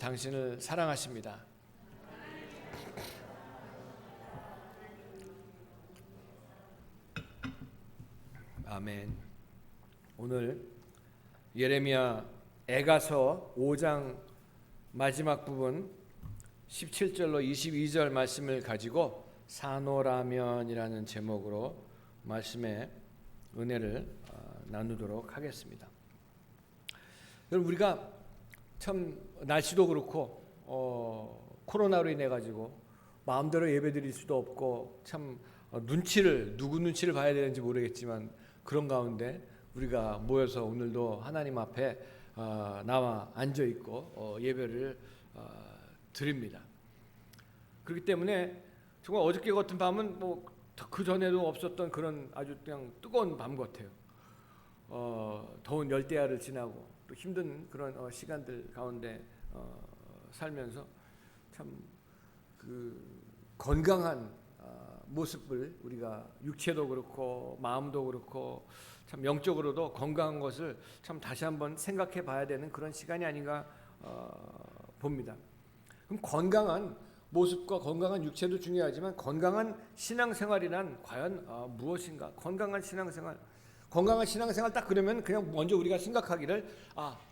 당신을 사랑하십니다. 아멘. 오늘 예레미야 애가서 5장 마지막 부분 17절로 22절 말씀을 가지고 산호라면이라는 제목으로 말씀의 은혜를 나누도록 하겠습니다. 여러분, 우리가 참 날씨도 그렇고 코로나로 인해 가지고 마음대로 예배드릴 수도 없고 참 누구 눈치를 봐야 되는지 모르겠지만 그런 가운데 우리가 모여서 오늘도 하나님 앞에 나와 앉아 있고 예배를 드립니다. 그렇기 때문에 정말 어저께 같은 밤은 그 전에도 없었던 그런 아주 그냥 뜨거운 밤 같아요. 더운 열대야를 지나고 또 힘든 그런 시간들 가운데 살면서 참 그 건강한 모습을 우리가 육체도 그렇고 마음도 그렇고 참 영적으로도 건강한 것을 참 다시 한번 생각해 봐야 되는 그런 시간이 아닌가 봅니다. 그럼 건강한 모습과 건강한 육체도 중요하지만 건강한 신앙생활이란 과연 무엇인가? 건강한 신앙생활 딱 그러면 그냥 먼저 우리가 생각하기를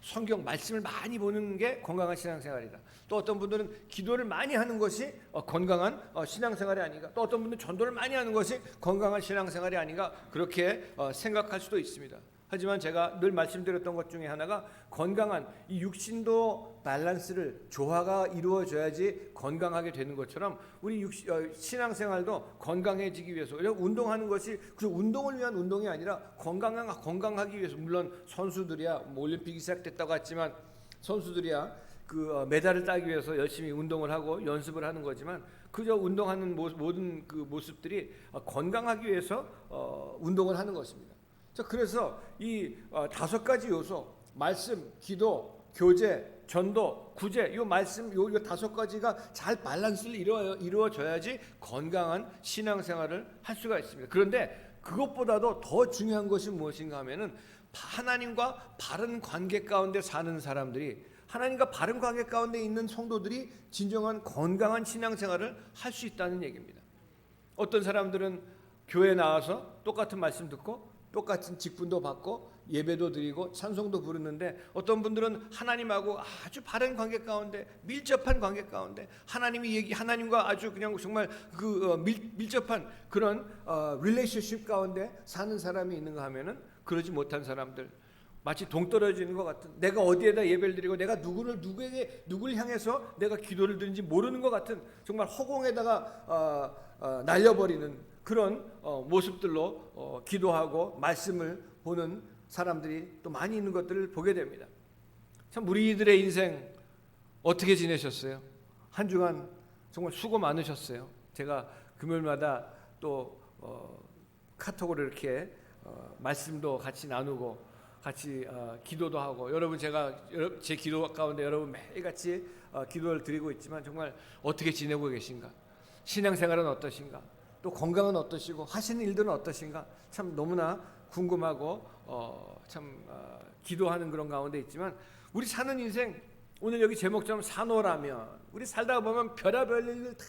성경 말씀을 많이 보는 게 건강한 신앙생활이다. 또 어떤 분들은 기도를 많이 하는 것이 건강한 신앙생활이 아닌가. 또 어떤 분들은 전도를 많이 하는 것이 건강한 신앙생활이 아닌가. 그렇게 생각할 수도 있습니다. 하지만 제가 늘 말씀드렸던 것 중에 하나가 건강한 이 육신도 밸런스를 조화가 이루어져야지 건강하게 되는 것처럼 우리 신앙생활도 건강해지기 위해서 운동하는 것이 그 운동을 위한 운동이 아니라 건강하기 위해서 물론 선수들이야 올림픽이 시작됐다고 했지만 선수들이야 그 메달을 따기 위해서 열심히 운동을 하고 연습을 하는 거지만 그저 운동하는 모든 그 모습들이 건강하기 위해서 운동을 하는 것입니다. 그래서 이 5가지 요소 말씀, 기도, 교제, 전도, 구제 이 말씀 요 5가지가 잘 밸런스를 이루어져야지 건강한 신앙생활을 할 수가 있습니다. 그런데 그것보다도 더 중요한 것이 무엇인가 하면은 하나님과 바른 관계 가운데 사는 사람들이 하나님과 바른 관계 가운데 있는 성도들이 진정한 건강한 신앙생활을 할 수 있다는 얘기입니다. 어떤 사람들은 교회 나와서 똑같은 말씀 듣고 똑같은 직분도 받고 예배도 드리고 찬송도 부르는데 어떤 분들은 하나님하고 아주 바른 관계 가운데 밀접한 관계 가운데 하나님과 아주 그냥 정말 밀접한 그런 릴레이션십 가운데 사는 사람이 있는가 하면은 그러지 못한 사람들 마치 동떨어지는 것 같은 내가 어디에다 예배를 드리고 내가 누구를 향해서 내가 기도를 드리는지 모르는 것 같은 정말 허공에다가 날려버리는 그런 모습들로 기도하고 말씀을 보는 사람들이 또 많이 있는 것들을 보게 됩니다. 참 우리들의 인생 어떻게 지내셨어요? 한 주간 정말 수고 많으셨어요. 제가 금요일마다 또 카톡으로 이렇게 말씀도 같이 나누고 같이 기도도 하고 여러분 제가 제 기도 가운데 여러분 매일같이 기도를 드리고 있지만 정말 어떻게 지내고 계신가? 신앙생활은 어떠신가? 또 건강은 어떠시고 하시는 일들은 어떠신가? 참 너무나 궁금하고 기도하는 그런 가운데 있지만 우리 사는 인생 오늘 여기 제목처럼 산호라면 우리 살다가 보면 별의별 일을 다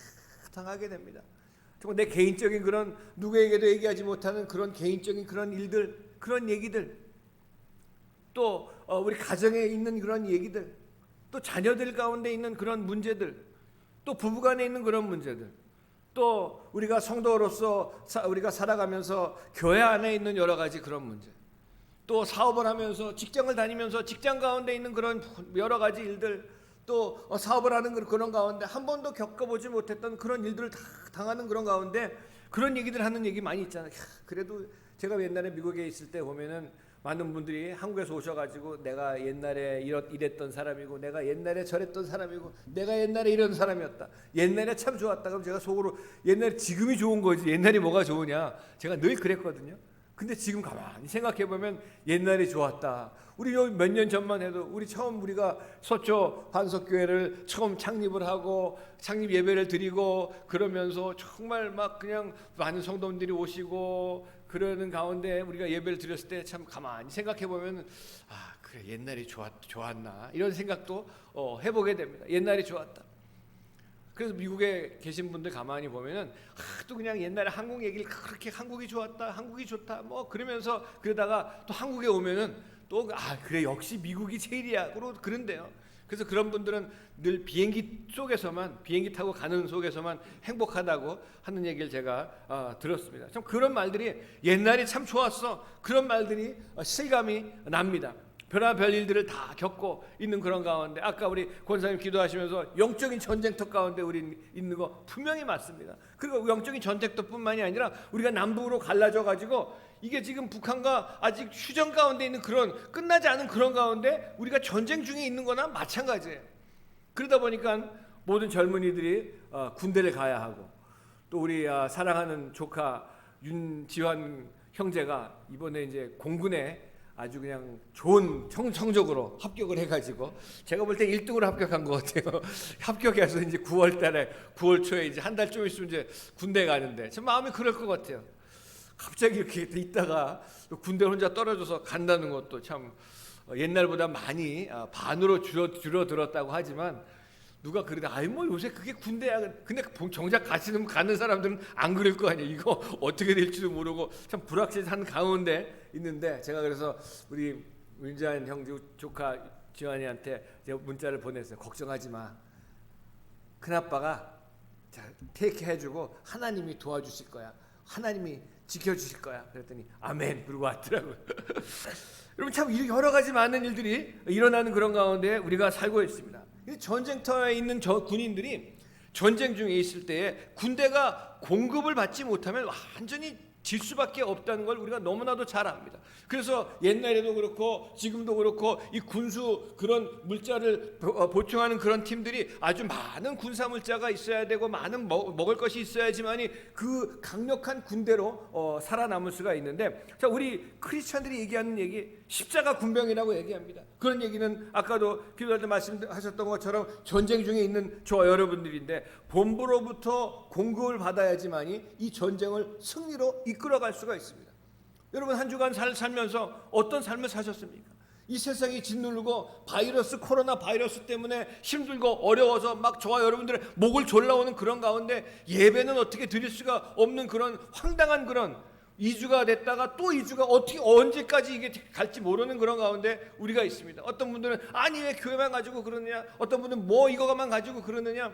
당하게 됩니다. 정말 내 개인적인 그런 누구에게도 얘기하지 못하는 그런 개인적인 그런 일들 그런 얘기들 또 우리 가정에 있는 그런 얘기들 또 자녀들 가운데 있는 그런 문제들 또 부부간에 있는 그런 문제들 또 우리가 성도로서 우리가 살아가면서 교회 안에 있는 여러 가지 그런 문제 또 사업을 하면서 직장을 다니면서 직장 가운데 있는 그런 여러 가지 일들 또 사업을 하는 그런 가운데 한 번도 겪어보지 못했던 그런 일들을 다 당하는 그런 가운데 그런 얘기들 하는 얘기 많이 있잖아요. 그래도 제가 옛날에 미국에 있을 때 보면은 많은 분들이 한국에서 오셔가지고 내가 옛날에 이랬던 사람이고 내가 옛날에 저랬던 사람이고 내가 옛날에 이런 사람이었다 옛날에 참 좋았다 그럼 제가 속으로 옛날에 지금이 좋은 거지 옛날이 뭐가 좋으냐 제가 늘 그랬거든요. 근데 지금 가만히 생각해보면 옛날이 좋았다. 우리 여기 몇 년 전만 해도 우리가 서초 반석교회를 처음 창립을 하고 창립 예배를 드리고 그러면서 정말 막 그냥 많은 성도님들이 오시고 그러는 가운데 우리가 예배를 드렸을 때 참 가만히 생각해보면 그래 옛날이 좋았나 이런 생각도 해보게 됩니다. 옛날이 좋았다. 그래서 미국에 계신 분들 가만히 보면은 또 그냥 옛날에 한국 얘기를 그렇게 한국이 좋았다, 한국이 좋다 뭐 그러면서 그러다가 또 한국에 오면은 또 그래 역시 미국이 제일이야 그런데요. 그래서 그런 분들은 늘 비행기 타고 가는 속에서만 행복하다고 하는 얘기를 제가 들었습니다. 참 그런 말들이 옛날이 참 좋았어 그런 말들이 실감이 납니다. 별의별 일들을 다 겪고 있는 그런 가운데 아까 우리 권사님 기도하시면서 영적인 전쟁터 가운데 우리 있는 거 분명히 맞습니다. 그리고 영적인 전쟁터뿐만이 아니라 우리가 남북으로 갈라져 가지고 이게 지금 북한과 아직 휴전 가운데 있는 그런 끝나지 않은 그런 가운데 우리가 전쟁 중에 있는 거나 마찬가지예요. 그러다 보니까 모든 젊은이들이 군대를 가야 하고 또 우리 사랑하는 조카 윤지환 형제가 이번에 이제 공군에 아주 그냥 좋은 성적으로 합격을 해가지고 제가 볼 때 1등으로 합격한 것 같아요. 합격해서 이제 9월 초에 이제 한 달 좀 있으면 이제 군대 가는데 제 마음이 그럴 것 같아요. 갑자기 이렇게 있다가 군대 혼자 떨어져서 간다는 것도 참 옛날보다 많이 반으로 줄어들었다고 하지만 누가 그러다 뭐 요새 그게 군대야. 근데 정작 가는 사람들은 안 그럴 거 아니에요. 이거 어떻게 될지도 모르고 참 불확실한 가운데 있는데 제가 그래서 우리 윤지한 형 조카 지환이한테 제가 문자를 보냈어요. 걱정하지 마. 큰아빠가 테이크 해주고 하나님이 도와주실 거야. 하나님이 지켜주실 거야. 그랬더니 아멘 그러고 왔더라고요. 여러분 참 여러 가지 많은 일들이 일어나는 그런 가운데 우리가 살고 있습니다. 전쟁터에 있는 저 군인들이 전쟁 중에 있을 때에 군대가 공급을 받지 못하면 완전히 질 수밖에 없다는 걸 우리가 너무나도 잘 압니다. 그래서 옛날에도 그렇고 지금도 그렇고 이 군수 그런 물자를 보충하는 그런 팀들이 아주 많은 군사 물자가 있어야 되고 많은 먹을 것이 있어야지만이 그 강력한 군대로 살아남을 수가 있는데 자 우리 크리스천들이 얘기하는 얘기 십자가 군병이라고 얘기합니다. 그런 얘기는 아까도 기도할 때 말씀하셨던 것처럼 전쟁 중에 있는 저 여러분들인데 본부로부터 공급을 받아야지만이 이 전쟁을 승리로 이끌어갈 수가 있습니다. 여러분 한 주간 살면서 어떤 삶을 사셨습니까? 이 세상이 짓누르고 코로나 바이러스 때문에 힘들고 어려워서 막 저와 여러분들의 목을 졸라오는 그런 가운데 예배는 어떻게 드릴 수가 없는 그런 황당한 그런 2주가 됐다가 또 2주가 어떻게 언제까지 이게 갈지 모르는 그런 가운데 우리가 있습니다. 어떤 분들은 아니 왜 교회만 가지고 그러느냐, 어떤 분들은 뭐 이거만 가지고 그러느냐.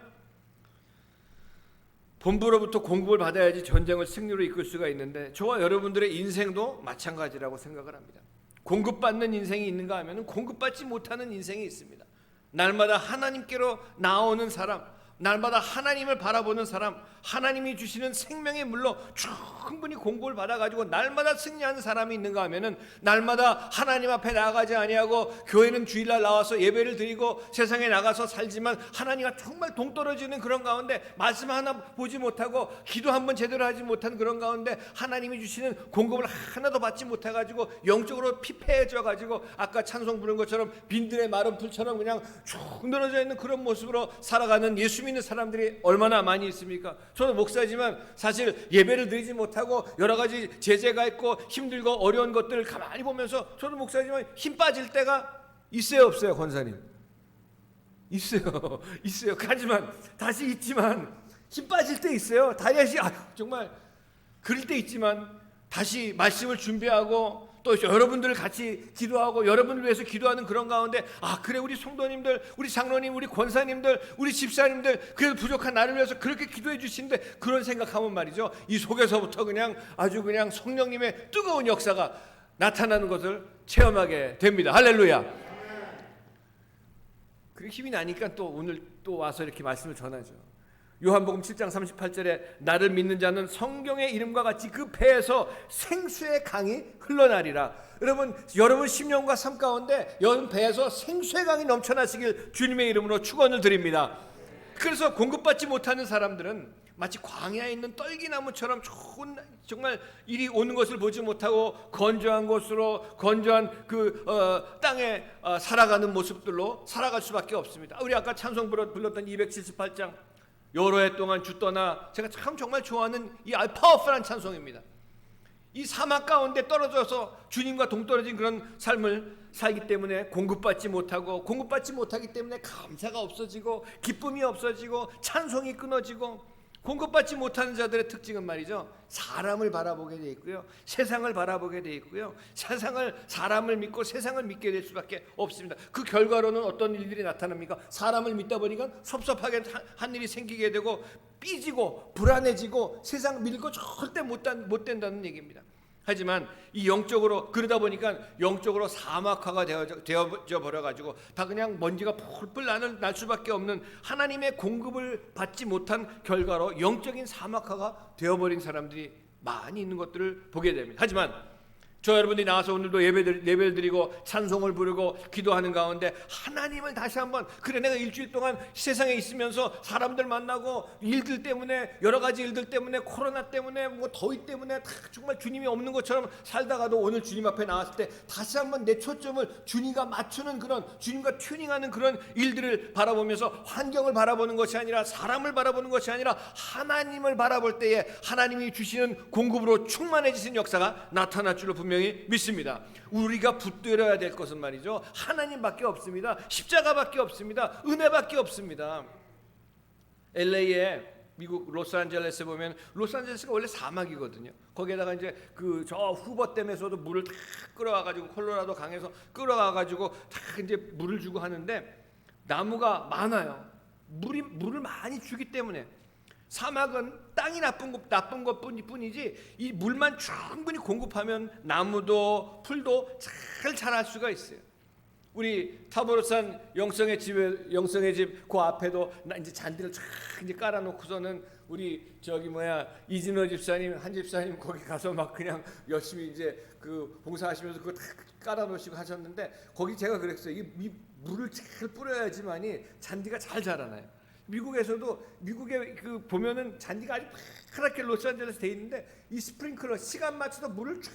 본부로부터 공급을 받아야지 전쟁을 승리로 이끌 수가 있는데 저와 여러분들의 인생도 마찬가지라고 생각을 합니다. 공급받는 인생이 있는가 하면 공급받지 못하는 인생이 있습니다. 날마다 하나님께로 나오는 사람, 날마다 하나님을 바라보는 사람, 하나님이 주시는 생명의 물로 충분히 공급을 받아가지고 날마다 승리하는 사람이 있는가 하면은 날마다 하나님 앞에 나아가지 아니하고 교회는 주일날 나와서 예배를 드리고 세상에 나가서 살지만 하나님과 정말 동떨어지는 그런 가운데 말씀 하나 보지 못하고 기도 한번 제대로 하지 못한 그런 가운데 하나님이 주시는 공급을 하나도 받지 못해가지고 영적으로 피폐해져가지고 아까 찬송 부른 것처럼 빈들의 마른 풀처럼 그냥 쭉 늘어져 있는 그런 모습으로 살아가는 예수 믿는 사람들이 얼마나 많이 있습니까? 저는 목사지만 사실 예배를 드리지 못하고 여러 가지 제재가 있고 힘들고 어려운 것들을 가만히 보면서 저는 목사지만 힘 빠질 때가 있어요 없어요 권사님? 있어요. 하지만 다시 있지만 힘 빠질 때 있어요. 다시 정말 그럴 때 있지만 다시 말씀을 준비하고 또 여러분들을 같이 기도하고 여러분을 위해서 기도하는 그런 가운데 그래 우리 성도님들, 우리 장로님, 우리 권사님들, 우리 집사님들 그래도 부족한 나를 위해서 그렇게 기도해 주시는데 그런 생각하면 말이죠 이 속에서부터 그냥 아주 그냥 성령님의 뜨거운 역사가 나타나는 것을 체험하게 됩니다. 할렐루야. 그리고 힘이 나니까 또 오늘 또 와서 이렇게 말씀을 전하죠. 요한복음 7장 38절에 나를 믿는 자는 성경의 이름과 같이 그 배에서 생수의 강이 흘러나리라. 여러분 심령과 삶 가운데 여러분 배에서 생수의 강이 넘쳐나시길 주님의 이름으로 축원을 드립니다. 그래서 공급받지 못하는 사람들은 마치 광야에 있는 떨기나무처럼 좋은 정말 이리 오는 것을 보지 못하고 건조한 곳으로 건조한 땅에 살아가는 모습들로 살아갈 수밖에 없습니다. 우리 아까 찬송 불렀던 278장 여러 해 동안 주 떠나 제가 참 정말 좋아하는 이 파워풀한 찬송입니다. 이 사막 가운데 떨어져서 주님과 동떨어진 그런 삶을 살기 때문에 공급받지 못하기 때문에 감사가 없어지고 기쁨이 없어지고 찬송이 끊어지고, 공급받지 못하는 자들의 특징은 말이죠, 사람을 바라보게 돼 있고요, 세상을 바라보게 돼 있고요, 사람을 믿고 세상을 믿게 될 수밖에 없습니다. 그 결과로는 어떤 일들이 나타납니까? 사람을 믿다 보니까 섭섭하게 한 일이 생기게 되고 삐지고 불안해지고 세상 믿을 거 절대 못 된다는 얘기입니다. 하지만 이 영적으로 그러다 보니까 영적으로 사막화가 되어져 버려가지고 다 그냥 먼지가 펄펄 날 수밖에 없는, 하나님의 공급을 받지 못한 결과로 영적인 사막화가 되어버린 사람들이 많이 있는 것들을 보게 됩니다. 하지만 저 여러분들이 나와서 오늘도 예배를 드리고 찬송을 부르고 기도하는 가운데 하나님을 다시 한번, 그래 내가 일주일 동안 세상에 있으면서 사람들 만나고 일들 때문에, 여러 가지 일들 때문에, 코로나 때문에, 뭐 더위 때문에 다 정말 주님이 없는 것처럼 살다가도 오늘 주님 앞에 나왔을 때 다시 한번 내 초점을 주님과 맞추는 그런, 주님과 튜닝하는 그런 일들을 바라보면서 환경을 바라보는 것이 아니라, 사람을 바라보는 것이 아니라 하나님을 바라볼 때에 하나님이 주시는 공급으로 충만해지신 역사가 나타날 줄로 분명히 믿습니다. 우리가 붙들어야 될 것은 말이죠, 하나님밖에 없습니다. 십자가밖에 없습니다. 은혜밖에 없습니다. LA에, 미국 로스앤젤레스에 보면, 로스앤젤레스가 원래 사막이거든요. 거기에다가 이제 그 저 후버댐에서도 물을 다 끌어와가지고, 콜로라도 강에서 끌어와가지고 다 이제 물을 주고 하는데 나무가 많아요. 물을 많이 주기 때문에. 사막은 땅이 나쁜 것뿐이지 이 물만 충분히 공급하면 나무도 풀도 잘 자랄 수가 있어요. 우리 타보르산 영성의 집 그 앞에도 이제 잔디를 쫙 이제 깔아놓고서는 우리 이진호 집사님, 한 집사님 거기 가서 막 그냥 열심히 이제 그 봉사하시면서 그거 다 깔아놓으시고 하셨는데, 거기 제가 그랬어요. 이 물을 잘 뿌려야지만이 잔디가 잘 자라나요. 미국에서도, 미국에 그 보면은 잔디가 아주 파랗게 로스앤젤레스 돼 있는데 이 스프링클러 시간 맞춰서 물을 쫙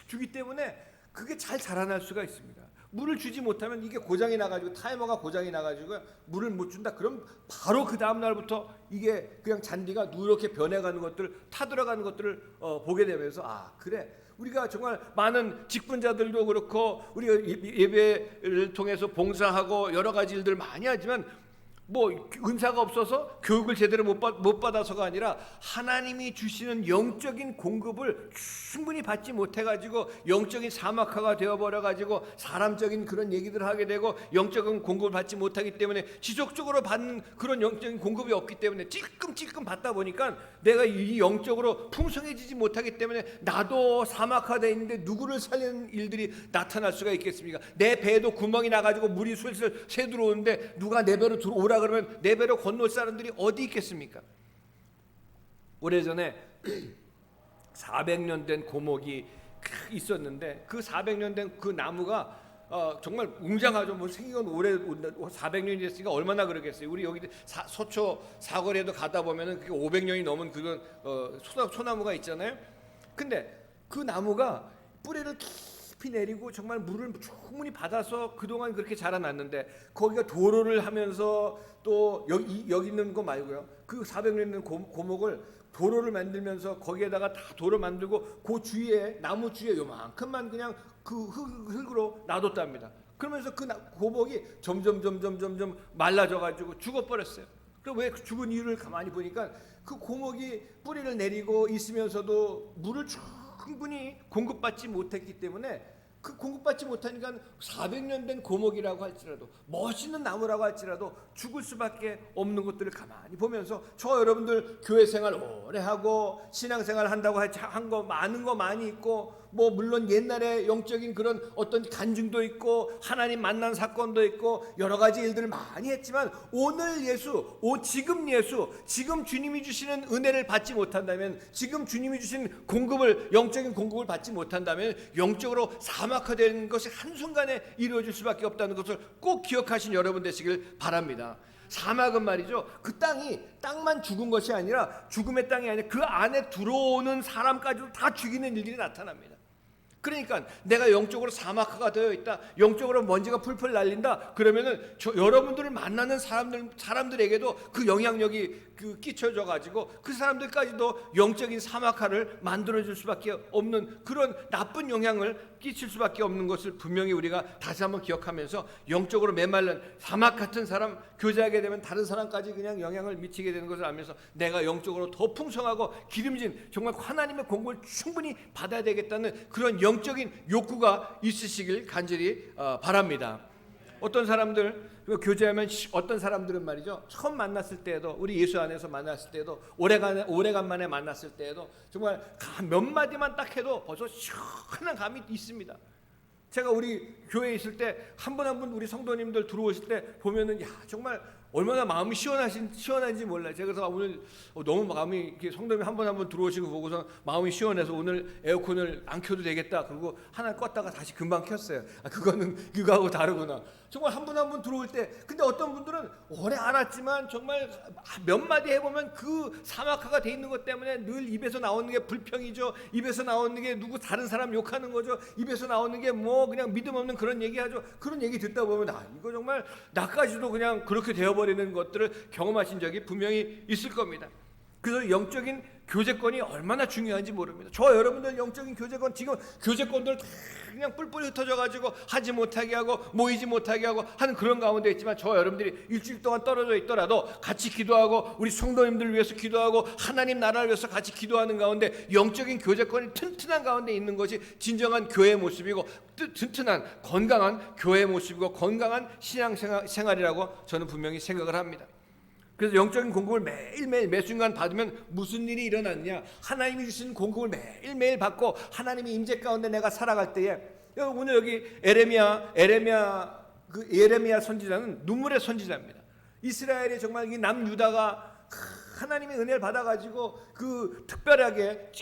주기 때문에 그게 잘 자라날 수가 있습니다. 물을 주지 못하면 이게 고장이 나가지고, 타이머가 고장이 나가지고 물을 못 준다. 그럼 바로 그 다음 날부터 이게 그냥 잔디가 누렇게 변해가는 것들, 타들어가는 것들을 보게 되면서, 아 그래, 우리가 정말 많은 직분자들도 그렇고 우리가 예배를 통해서 봉사하고 여러 가지 일들을 많이 하지만 뭐 은사가 없어서 교육을 제대로 못 받아서가 아니라 하나님이 주시는 영적인 공급을 충분히 받지 못해가지고 영적인 사막화가 되어버려가지고 사람적인 그런 얘기들을 하게 되고 영적인 공급을 받지 못하기 때문에 지속적으로 받는 그런 영적인 공급이 없기 때문에 찔끔찔끔 받다 보니까 내가 이 영적으로 풍성해지지 못하기 때문에 나도 사막화되어 있는데 누구를 살리는 일들이 나타날 수가 있겠습니까? 내 배에도 구멍이 나가지고 물이 슬슬 새 들어오는데 누가 내 배로 들어오라 그러면 내 배로 건널 사람들이 어디 있겠습니까? 오래전에 400년 된 고목이 있었는데 그 400년 된 그 나무가 정말 웅장하죠. 뭐 생긴 건 오래 400년이 됐으니까 얼마나 그러겠어요. 우리 여기 서초 사거리에도 가다 보면은 그게 500년이 넘은 그런 소나무가 있잖아요. 근데 그 나무가 뿌리를 깊이 내리고 정말 물을 충분히 받아서 그동안 그렇게 자라났는데 거기가 도로를 하면서 또 여기 있는 거 말고요. 그 400년 된 고목을 도로를 만들면서 거기에다가 다 도로 만들고 그 주위에 나무 주위에 요만큼만 그냥 그 흙으로 놔뒀답니다. 그러면서 그 고목이 점점 말라져 가지고 죽어버렸어요. 그럼 왜 죽은 이유를 가만히 보니까 그 고목이 뿌리를 내리고 있으면서도 물을 충분히 공급받지 못했기 때문에 그 공급받지 못하니까 400년 된 고목이라고 할지라도 멋있는 나무라고 할지라도 죽을 수밖에 없는 것들을 가만히 보면서 저 여러분들 교회 생활 오래 하고 신앙생활 한다고 한 거 많은 거 많이 있고 뭐 물론 옛날에 영적인 그런 어떤 간증도 있고 하나님 만난 사건도 있고 여러 가지 일들을 많이 했지만 오늘 지금 주님이 주시는 은혜를 받지 못한다면, 지금 주님이 주신 공급을, 영적인 공급을 받지 못한다면 영적으로 사막화되는 것이 한순간에 이루어질 수밖에 없다는 것을 꼭 기억하신 여러분 되시길 바랍니다. 사막은 말이죠, 그 땅만 죽은 것이 아니라 죽음의 땅이 아니라 그 안에 들어오는 사람까지도 다 죽이는 일들이 나타납니다. 그러니까 내가 영적으로 사막화가 되어 있다, 영적으로 먼지가 풀풀 날린다, 그러면은 여러분들을 만나는 사람들에게도 그 영향력이 끼쳐져 가지고 그 사람들까지도 영적인 사막화를 만들어줄 수밖에 없는 그런 나쁜 영향을 끼칠 수밖에 없는 것을 분명히 우리가 다시 한번 기억하면서, 영적으로 메말른 사막 같은 사람 교제하게 되면 다른 사람까지 그냥 영향을 미치게 되는 것을 알면서 내가 영적으로 더 풍성하고 기름진 정말 하나님의 공급을 충분히 받아야 되겠다는 그런 영적인 욕구가 있으시길 간절히 바랍니다. 어떤 사람들 교제하면, 어떤 사람들은 말이죠, 처음 만났을 때에도, 우리 예수 안에서 만났을 때에도, 오래간만에 만났을 때에도 정말 몇 마디만 딱 해도 벌써 시원한 감이 있습니다. 제가 우리 교회에 있을 때 한 분 한 분 우리 성도님들 들어오실 때 보면은 정말 얼마나 마음이 시원한지 몰라요. 제가 그래서 오늘 너무 마음이 이렇게, 성도님 한 분 한 분 들어오시고 보고서 마음이 시원해서 오늘 에어컨을 안 켜도 되겠다, 그리고 하나 껐다가 다시 금방 켰어요. 그거는 그거하고 다르구나. 정말 한 분 한 분 들어올 때, 근데 어떤 분들은 오래 알았지만 정말 몇 마디 해보면 그 사막화가 돼 있는 것 때문에 늘 입에서 나오는 게 불평이죠. 입에서 나오는 게 누구 다른 사람 욕하는 거죠. 입에서 나오는 게 뭐 그냥 믿음 없는 그런 얘기하죠. 그런 얘기 듣다 보면 이거 정말 나까지도 그냥 그렇게 되어버리는 것들을 경험하신 적이 분명히 있을 겁니다. 그래서 영적인 교제권이 얼마나 중요한지 모릅니다. 저 여러분들 영적인 교제권, 지금 교제권들 다 그냥 뿔뿔이 흩어져 가지고 하지 못하게 하고 모이지 못하게 하고 하는 그런 가운데 있지만, 저 여러분들이 일주일 동안 떨어져 있더라도 같이 기도하고 우리 성도님들을 위해서 기도하고 하나님 나라를 위해서 같이 기도하는 가운데 영적인 교제권이 튼튼한 가운데 있는 것이 진정한 교회의 모습이고, 튼튼한 건강한 교회의 모습이고 건강한 신앙생활이라고 저는 분명히 생각을 합니다. 그래서 영적인 공급을 매일매일 매순간 받으면 무슨 일이 일어났냐, 하나님이 주신 공급을 매일매일 받고 하나님의 임재 가운데 내가 살아갈 때에, 오늘 여기 예레미야 선지자는 눈물의 선지자입니다. 이스라엘이 정말 이 남유다가 하나님의 은혜를 받아가지고 특별하게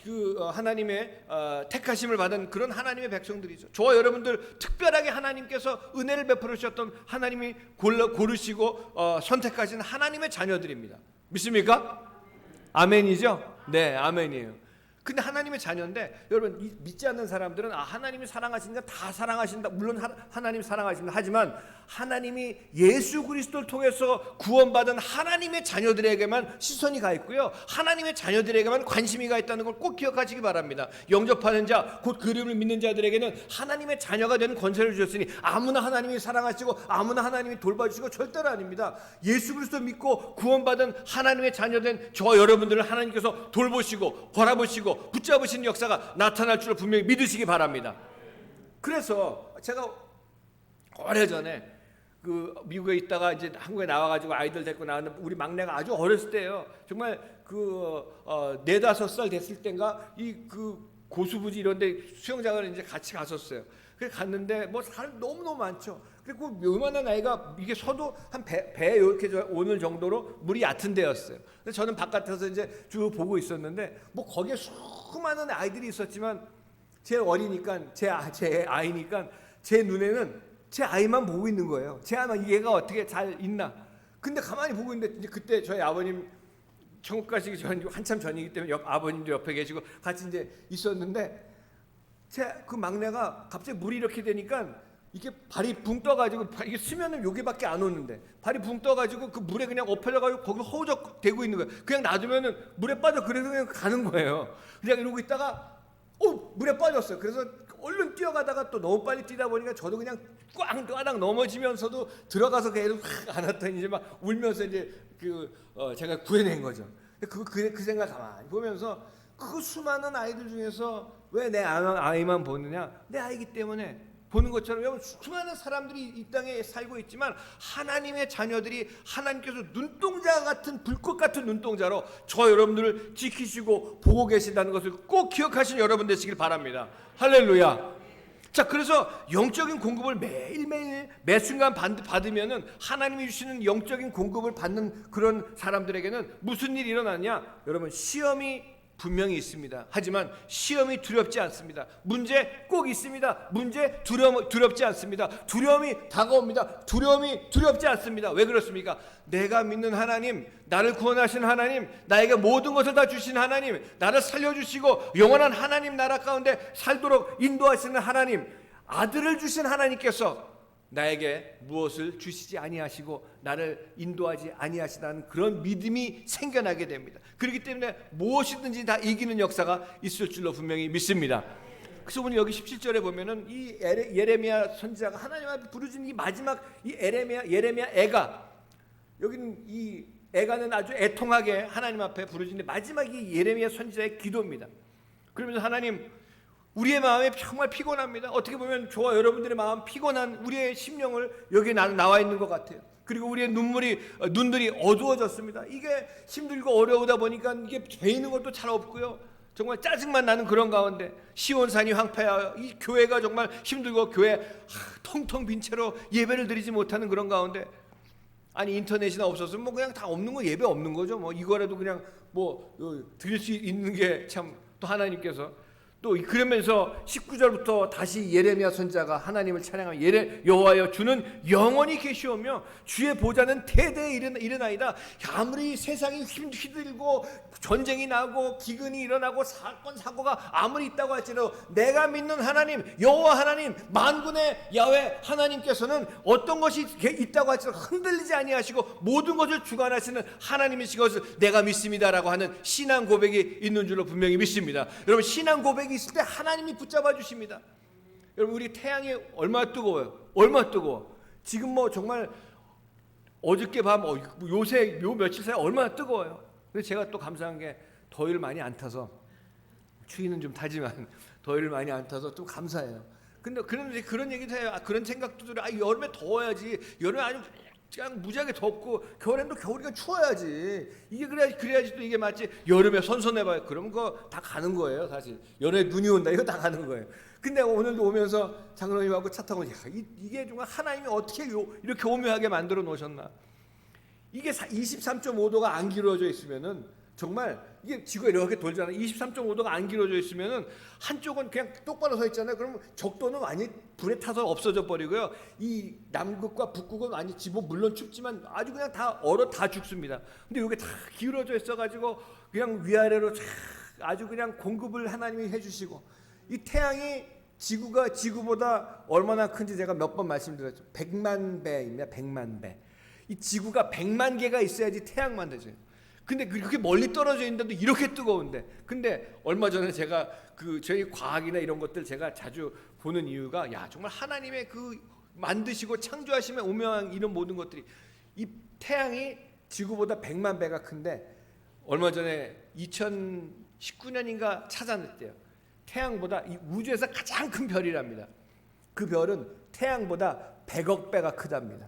하나님의 택하심을 받은 그런 하나님의 백성들이죠. 저와 여러분들 특별하게 하나님께서 은혜를 베풀어 주셨던, 하나님이 고르시고 선택하신 하나님의 자녀들입니다. 믿습니까? 아멘이죠? 네, 아멘이에요. 근데 하나님의 자녀인데, 여러분 믿지 않는 사람들은 하나님이 사랑하시니까 다 사랑하신다, 물론 하나님 사랑하신다 하지만, 하나님이 예수 그리스도를 통해서 구원받은 하나님의 자녀들에게만 시선이 가 있고요, 하나님의 자녀들에게만 관심이 가 있다는 걸 꼭 기억하시기 바랍니다. 영접하는 자, 곧 그 이름을 믿는 자들에게는 하나님의 자녀가 되는 권세를 주셨으니 아무나 하나님이 사랑하시고 아무나 하나님이 돌봐주시고 절대로 아닙니다. 예수 그리스도 믿고 구원받은 하나님의 자녀된 저 여러분들을 하나님께서 돌보시고 바라보시고 붙잡으시는 역사가 나타날 줄을 분명히 믿으시기 바랍니다. 그래서 제가 오래전에 미국에 있다가 이제 한국에 나와가지고 아이들 데리고 나왔는데, 우리 막내가 아주 어렸을 때예요. 정말 4-5살 됐을 때인가 고수부지 이런데 수영장을 이제 같이 갔었어요. 그래서 갔는데 사람 너무너무 많죠. 그리고 요만한 아이가 이게 서도 한 배 이렇게 오는 정도로 물이 얕은 데였어요. 그래서 저는 바깥에서 이제 쭉 보고 있었는데, 거기에 수많은 아이들이 있었지만 제 어리니까, 제 아이니까 제 눈에는 제 아이만 보고 있는 거예요. 제 아마 얘가 어떻게 잘 있나. 근데 가만히 보고 있는데, 이제 그때 저희 아버님 천국 가시기 전 한참 전이기 때문에 아버님도 옆에 계시고 같이 이제 있었는데, 제 막내가 갑자기 물이 이렇게 되니까 이게 발이 붕 떠가지고, 이게 수면은 여기밖에 안 오는데 발이 붕 떠가지고 그 물에 그냥 엎혀져가지고 거기 허우적 대고 있는 거예요. 그냥 놔두면은 물에 빠져. 그래서 그냥 가는 거예요. 그냥 이러고 있다가 물에 빠졌어요. 그래서 얼른 뛰어가다가 또 너무 빨리 뛰다 보니까 저도 그냥 꽝 넘어지면서도 들어가서 걔를 확 안았더니 이제 막 울면서 이제 제가 구해낸 거죠. 그 생각 가만히 보면서, 그 수많은 아이들 중에서 왜 내 아이만 보느냐? 내 아이기 때문에 보는 것처럼, 여러분 수많은 사람들이 이 땅에 살고 있지만 하나님의 자녀들이 하나님께서 눈동자 같은, 불꽃 같은 눈동자로 저 여러분들을 지키시고 보고 계신다는 것을 꼭 기억하신 여러분 되시길 바랍니다. 할렐루야. 자, 그래서 영적인 공급을 매일매일 매순간 받으면은, 하나님이 주시는 영적인 공급을 받는 그런 사람들에게는 무슨 일이 일어나냐? 여러분, 시험이 분명히 있습니다. 하지만 시험이 두렵지 않습니다. 문제 꼭 있습니다. 문제 두렵지 않습니다. 두려움이 다가옵니다. 두려움이 두렵지 않습니다. 왜 그렇습니까? 내가 믿는 하나님, 나를 구원하신 하나님, 나에게 모든 것을 다 주신 하나님, 나를 살려주시고 영원한 하나님 나라 가운데 살도록 인도하시는 하나님, 아들을 주신 하나님께서 나에게 무엇을 주시지 아니하시고 나를 인도하지 아니하시다는 그런 믿음이 생겨나게 됩니다. 그렇기 때문에 무엇이든지 다 이기는 역사가 있을 줄로 분명히 믿습니다. 그래서 오늘 여기 17절에 보면은 이 예레미야 선지자가 하나님 앞에 부르짖는 이 마지막 이 예레미야 애가, 여기는 이 애가는 아주 애통하게 하나님 앞에 부르짖는 마지막 이 예레미야 선지자의 기도입니다. 그러면서 하나님, 우리의 마음이 정말 피곤합니다. 어떻게 보면 저와 여러분들의 마음 피곤한 우리의 심령을 여기에 나와 있는 것 같아요. 그리고 우리의 눈들이 어두워졌습니다. 이게 힘들고 어려우다 보니까 이게 배이는 것도 잘 없고요. 정말 짜증만 나는 그런 가운데 시온산이 황폐하여 이 교회가 정말 힘들고 교회 텅텅 빈 채로 예배를 드리지 못하는 그런 가운데, 아니 인터넷이나 없었으면 뭐 그냥 다 없는 거, 예배 없는 거죠. 뭐 이거라도 그냥 뭐 드릴 수 있는 게 참 또 하나님께서 또 그러면서 19절부터 다시 예레미야 선지자가 하나님을 찬양하며 여호와여 주는 영원히 계시오며 주의 보좌는 대대에 이르나이다. 아무리 세상이 휘들고 전쟁이 나고 기근이 일어나고 사건 사고가 아무리 있다고 할지라도 내가 믿는 하나님 여호와 하나님 만군의 야훼 하나님께서는 어떤 것이 있다고 할지라도 흔들리지 아니하시고 모든 것을 주관하시는 하나님이신 것을 내가 믿습니다라고 하는 신앙 고백이 있는 줄로 분명히 믿습니다. 여러분, 신앙 고백이 있을 때 하나님이 붙잡아 주십니다. 여러분, 우리 태양이 얼마나 뜨거워요. 얼마나 뜨거워. 지금 뭐 정말 어저께 밤 요새 요 며칠 사이 얼마나 뜨거워요. 근데 제가 또 감사한 게 더위를 많이 안 타서, 추위는 좀 타지만 더위를 많이 안 타서 좀 감사해요. 근데 그런 얘기도 해요. 그런 생각도 들어요. 여름에 더워야지. 여름에 아주 그냥 무지하게 덥고 겨울에는 또 겨울이가 추워야지. 이게 그래야지 또 이게 맞지. 여름에 선선해봐요. 그럼 그거 다 가는 거예요. 사실 여름에 눈이 온다 이거 다 가는 거예요. 근데 오늘도 오면서 장로님하고 차 타고 이게 정말 하나님이 어떻게 이렇게 오묘하게 만들어 놓으셨나. 이게 23.5도가 안 기울어져 있으면은 정말 이게 지구가 이렇게 돌잖아요. 23.5도가 안 기울어져 있으면은 한쪽은 그냥 똑바로 서 있잖아요. 그러면 적도는 완전히 불에 타서 없어져 버리고요. 이 남극과 북극은 완전히 물론 춥지만 아주 그냥 다 얼어 다 죽습니다. 근데 이게 다 기울어져 있어가지고 그냥 위아래로 아주 그냥 공급을 하나님이 해주시고, 이 태양이 지구보다 얼마나 큰지 제가 몇 번 말씀드렸죠. 100만 배입니다. 100만 배. 이 지구가 100만 개가 있어야지 태양만 되죠. 근데 그렇게 멀리 떨어져 있는데도 이렇게 뜨거운데, 근데 얼마 전에 제가 저희 과학이나 이런 것들 제가 자주 보는 이유가, 정말 하나님의 만드시고 창조하시면 오묘한 이런 모든 것들이, 이 태양이 지구보다 100만 배가 큰데 얼마 전에 2019년인가 찾아냈대요. 태양보다 이 우주에서 가장 큰 별이랍니다. 그 별은 태양보다 100억 배가 크답니다.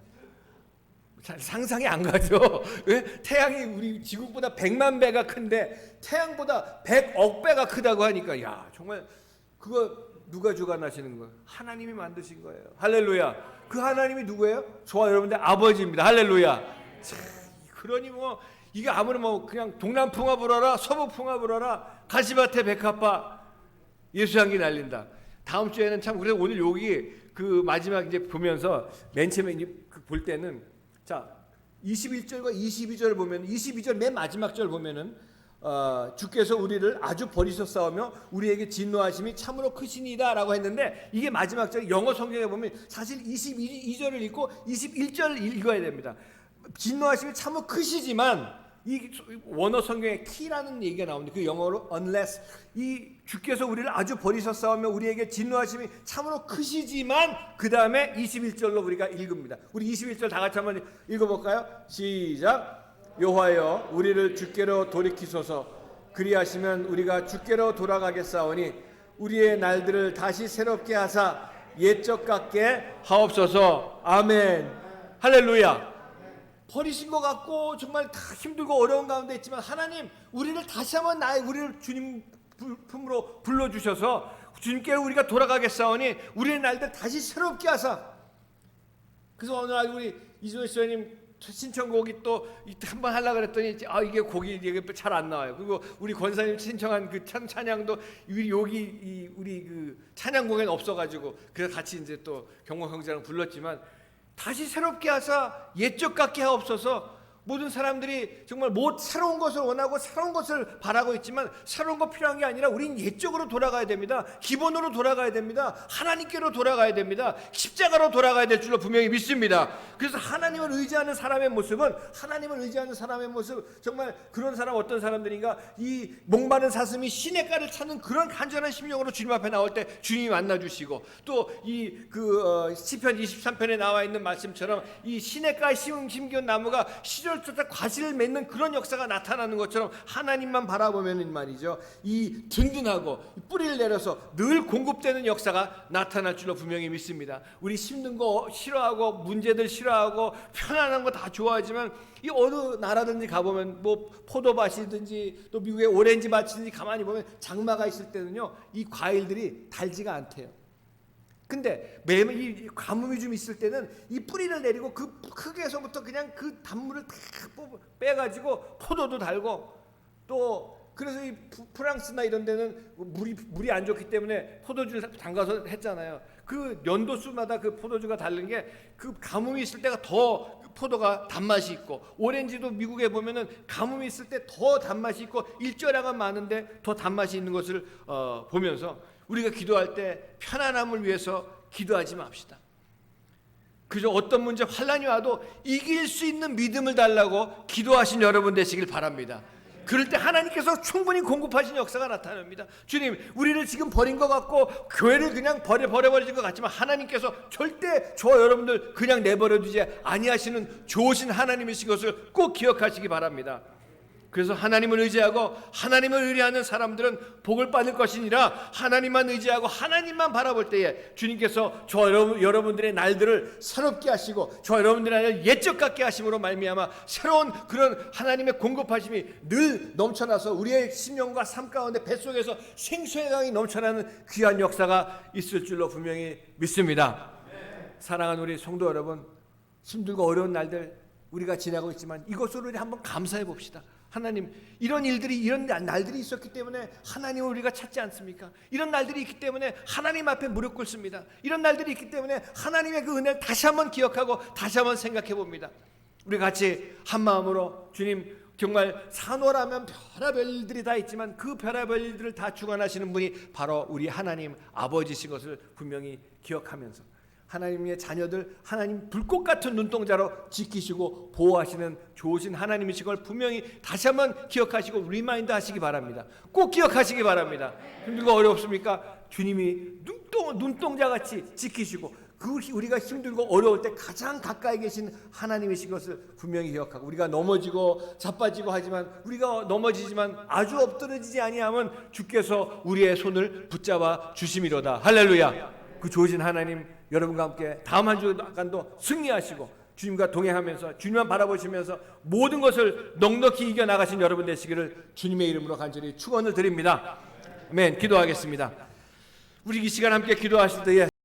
잘 상상이 안 가죠. 왜? 태양이 우리 지구보다 100만 배가 큰데 태양보다 100억 배가 크다고 하니까 정말 그거 누가 주관하시는 거예요? 하나님이 만드신 거예요. 할렐루야. 그 하나님이 누구예요? 저와 여러분들 아버지입니다. 할렐루야. 참, 그러니 뭐 이게 아무리 뭐 그냥 동남풍아 불어라 서북풍아 불어라 가시밭에 백합화 예수향기 날린다. 다음 주에는 참, 그래서 오늘 여기 마지막 이제 보면서 맨 처음에 볼 때는, 자 21절과 22절 보면, 22절 맨 마지막 절 보면은 주께서 우리를 아주 버리셨사오며 우리에게 진노하심이 참으로 크시니다라고 했는데, 이게 마지막 절 영어 성경에 보면 사실 22절을 읽고 21절을 읽어야 됩니다. 진노하심이 참으로 크시지만, 이 원어 성경에 키라는 얘기가 나오는데 그 영어로 unless, 이 주께서 우리를 아주 버리셨사오며 우리에게 진노하심이 참으로 크시지만, 그 다음에 21절로 우리가 읽습니다. 우리 21절 다 같이 한번 읽어볼까요? 시작. 여호와여 우리를 주께로 돌이키소서. 그리하시면 우리가 주께로 돌아가겠사오니 우리의 날들을 다시 새롭게 하사 옛적 같게 하옵소서. 아멘. 할렐루야. 버리신 것 같고 정말 다 힘들고 어려운 가운데 있지만, 하나님 우리를 다시 한번 우리를 주님 품으로 불러주셔서 주님께로 우리가 돌아가겠사오니 우리의 날들 다시 새롭게 하사. 그래서 오늘 우리 이준호 시장님 신청곡이 또 한번 하려고 그랬더니 이게 곡이 이게 잘 안 나와요. 그리고 우리 권사님 신청한 그 찬양도 우리 그 찬양곡에는 없어가지고 그래서 같이 이제 또 경호 형제랑 불렀지만 다시 새롭게 하사 옛적 같게 하옵소서. 모든 사람들이 정말 새로운 것을 원하고 새로운 것을 바라고 있지만 새로운 거 필요한 게 아니라 우린 옛적으로 돌아가야 됩니다. 기본으로 돌아가야 됩니다. 하나님께로 돌아가야 됩니다. 십자가로 돌아가야 될 줄로 분명히 믿습니다. 그래서 하나님을 의지하는 사람의 모습은 정말 그런 사람 어떤 사람들인가 이 목마른 사슴이 시냇가를 찾는 그런 간절한 심령으로 주님 앞에 나올 때 주님이 만나주시고 또 시편 23편에 나와 있는 말씀처럼 이 시냇가에 심겨온 나무가 시절 과실을 맺는 그런 역사가 나타나는 것처럼 하나님만 바라보면 말이죠, 이 든든하고 뿌리를 내려서 늘 공급되는 역사가 나타날 줄로 분명히 믿습니다. 우리 힘든 거 싫어하고 문제들 싫어하고 편안한 거 다 좋아하지만 이 어느 나라든지 가보면 뭐 포도밭이든지 또 미국의 오렌지 밭이든지 가만히 보면 장마가 있을 때는요 이 과일들이 달지가 않대요. 근데 이 가뭄이 좀 있을 때는 이 뿌리를 내리고 그 흙에서부터 그냥 그 단물을 다 빼가지고 포도도 달고 또 그래서 이 프랑스나 이런 데는 물이 안 좋기 때문에 포도주를 담가서 했잖아요. 그 연도수마다 그 포도주가 다른 게 그 가뭄이 있을 때가 더 포도가 단맛이 있고 오렌지도 미국에 보면은 가뭄이 있을 때 더 단맛이 있고 일조량은 많은데 더 단맛이 있는 것을 보면서 우리가 기도할 때 편안함을 위해서 기도하지 맙시다. 그저 어떤 문제 환난이 와도 이길 수 있는 믿음을 달라고 기도하신 여러분 되시길 바랍니다. 그럴 때 하나님께서 충분히 공급하신 역사가 나타납니다. 주님, 우리를 지금 버린 것 같고 교회를 그냥 버려버린 것 같지만 하나님께서 절대 저 여러분들 그냥 내버려두지 아니하시는 좋으신 하나님이신 것을 꼭 기억하시기 바랍니다. 그래서 하나님을 의지하고 하나님을 의뢰하는 사람들은 복을 받을 것이니라. 하나님만 의지하고 하나님만 바라볼 때에 주님께서 저 여러분들의 날들을 새롭게 하시고 저 여러분들의 날을 옛적 같게 하심으로 말미암아 새로운 그런 하나님의 공급하심이 늘 넘쳐나서 우리의 심령과 삶 가운데 뱃속에서 생수의 강이 넘쳐나는 귀한 역사가 있을 줄로 분명히 믿습니다. 사랑하는 우리 성도 여러분, 힘들고 어려운 날들 우리가 지나고 있지만 이것으로 우리 한번 감사해 봅시다. 하나님, 이런 날들이 있었기 때문에 하나님을 우리가 찾지 않습니까? 이런 날들이 있기 때문에 하나님 앞에 무릎 꿇습니다. 이런 날들이 있기 때문에 하나님의 그 은혜를 다시 한번 기억하고 다시 한번 생각해 봅니다. 우리 같이 한 마음으로 주님, 정말 산호라면 별의별 일들이 다 있지만 그 별의별 일들을 다 주관하시는 분이 바로 우리 하나님 아버지신 것을 분명히 기억하면서 하나님의 자녀들 하나님 불꽃 같은 눈동자로 지키시고 보호하시는 좋으신 하나님이신 걸 분명히 다시 한번 기억하시고 리마인드 하시기 바랍니다. 꼭 기억하시기 바랍니다. 힘들고 어렵습니까? 주님이 눈동자같이 지키시고 우리가 힘들고 어려울 때 가장 가까이 계신 하나님이신 것을 분명히 기억하고 우리가 넘어지고 자빠지고 하지만 우리가 넘어지지만 아주 엎드러지지 아니하면 주께서 우리의 손을 붙잡아 주심이로다. 할렐루야. 그 좋으신 하나님 여러분과 함께 다음 한 주간도 승리하시고 주님과 동행하면서 주님만 바라보시면서 모든 것을 넉넉히 이겨나가신 여러분 되시기를 주님의 이름으로 간절히 축원을 드립니다. 아멘. 기도하겠습니다. 우리 이 시간 함께 기도하실 때에